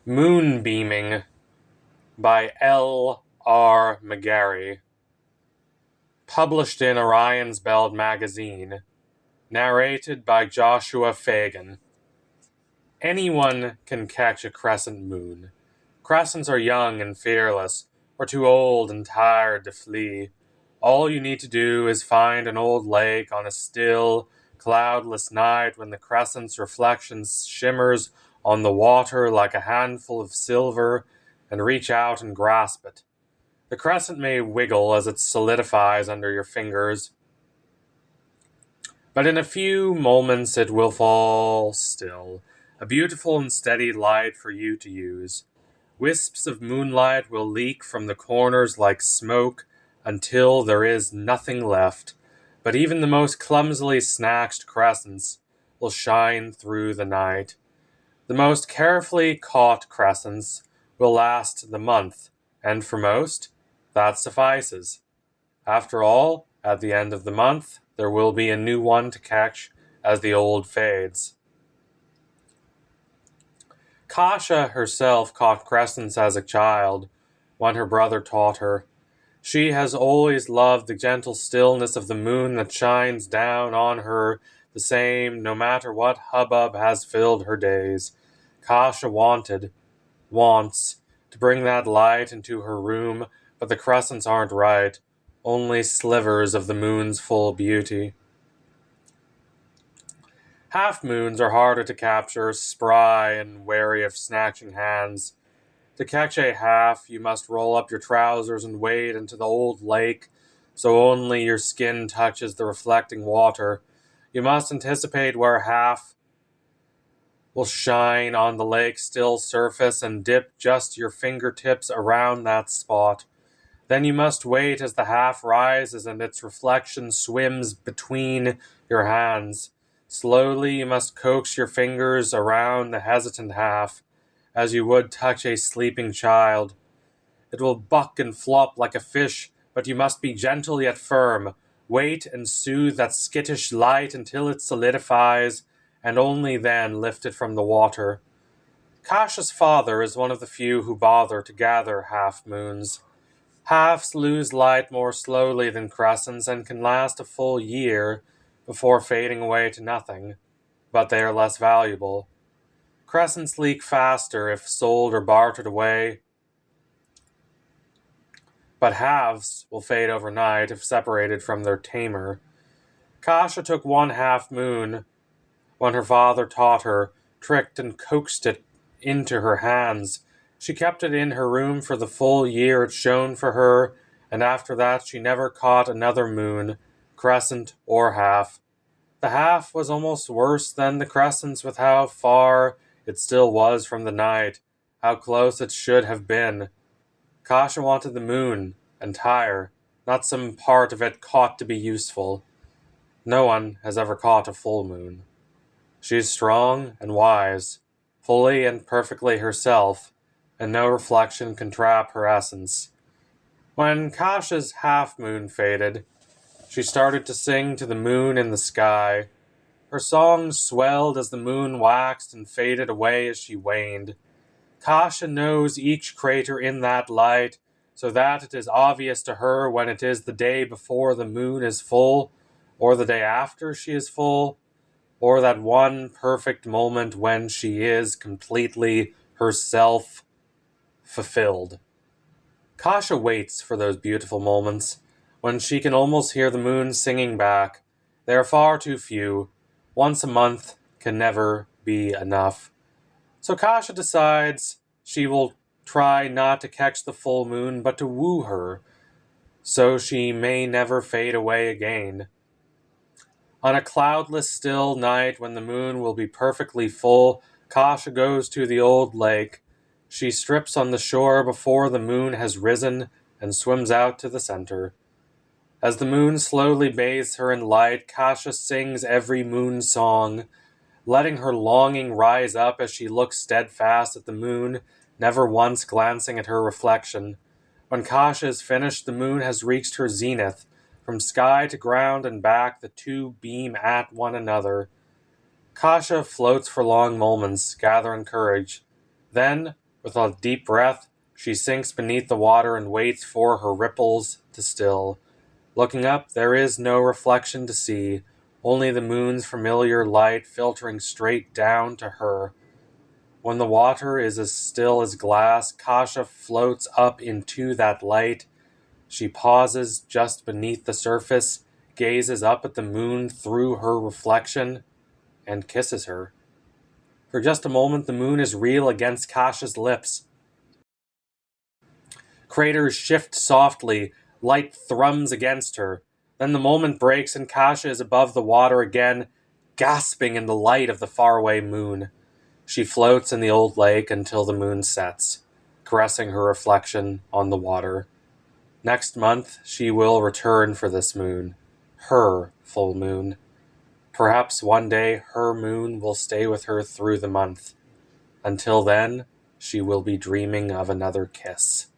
Moonbeaming by L.R. McGary. Published in Orion's Bell magazine. Narrated by Joshua Fagan. Anyone can catch a crescent moon. Crescents are young and fearless, or too old and tired to flee. All you need to do is find an old lake on a still, cloudless night when the crescent's reflection shimmers on the water like a handful of silver, and reach out and grasp it. The crescent may wiggle as it solidifies under your fingers, but in a few moments it will fall still, a beautiful and steady light for you to use. Wisps of moonlight will leak from the corners like smoke until there is nothing left, but even the most clumsily snatched crescents will shine through the night. The most carefully caught crescents will last the month, and for most, that suffices. After all, at the end of the month, there will be a new one to catch as the old fades. Kasia herself caught crescents as a child, when her brother taught her. She has always loved the gentle stillness of the moon that shines down on her the same, no matter what hubbub has filled her days. Kasia wants, to bring that light into her room, but the crescents aren't right, only slivers of the moon's full beauty. Half-moons are harder to capture, spry and wary of snatching hands. To catch a half, you must roll up your trousers and wade into the old lake, so only your skin touches the reflecting water. You must anticipate where half will shine on the lake's still surface and dip just your fingertips around that spot. Then you must wait as the half rises and its reflection swims between your hands. Slowly you must coax your fingers around the hesitant half, as you would touch a sleeping child. It will buck and flop like a fish, but you must be gentle yet firm. Wait and soothe that skittish light until it solidifies, and only then lift it from the water. Kasia's father is one of the few who bother to gather half-moons. Halves lose light more slowly than crescents and can last a full year before fading away to nothing, but they are less valuable. Crescents leak faster if sold or bartered away, but halves will fade overnight if separated from their tamer. Kasia took one half-moon when her father taught her, tricked and coaxed it into her hands. She kept it in her room for the full year it shone for her, and after that she never caught another moon, crescent or half. The half was almost worse than the crescents with how far it still was from the night, how close it should have been. Kasia wanted the moon, entire, not some part of it caught to be useful. No one has ever caught a full moon. She is strong and wise, fully and perfectly herself, and no reflection can trap her essence. When Kasia's half-moon faded, she started to sing to the moon in the sky. Her song swelled as the moon waxed and faded away as she waned. Kasia knows each crater in that light, so that it is obvious to her when it is the day before the moon is full, or the day after she is full, or that one perfect moment when she is completely herself fulfilled. Kasia waits for those beautiful moments, when she can almost hear the moon singing back. They are far too few. Once a month can never be enough. So Kasia decides she will try not to catch the full moon, but to woo her, so she may never fade away again. On a cloudless, still night when the moon will be perfectly full, Kasia goes to the old lake. She strips on the shore before the moon has risen and swims out to the center. As the moon slowly bathes her in light, Kasia sings every moon song, letting her longing rise up as she looks steadfast at the moon, never once glancing at her reflection. When Kasia is finished, the moon has reached her zenith. From sky to ground and back, the two beam at one another. Kasia floats for long moments, gathering courage. Then, With a deep breath, she sinks beneath the water and waits for her ripples to still. Looking up, there is no reflection to see, only the moon's familiar light filtering straight down to her. When the water is as still as glass, Kasha floats up into that light. She pauses just beneath the surface, gazes up at the moon through her reflection, and kisses her. For just a moment, the moon is real against Kasha's lips. Craters shift softly, light thrums against her. Then the moment breaks and Kasha is above the water again, gasping in the light of the faraway moon. She floats in the old lake until the moon sets, caressing her reflection on the water. Next month, she will return for this moon, her full moon. Perhaps one day her moon will stay with her through the month. Until then, she will be dreaming of another kiss.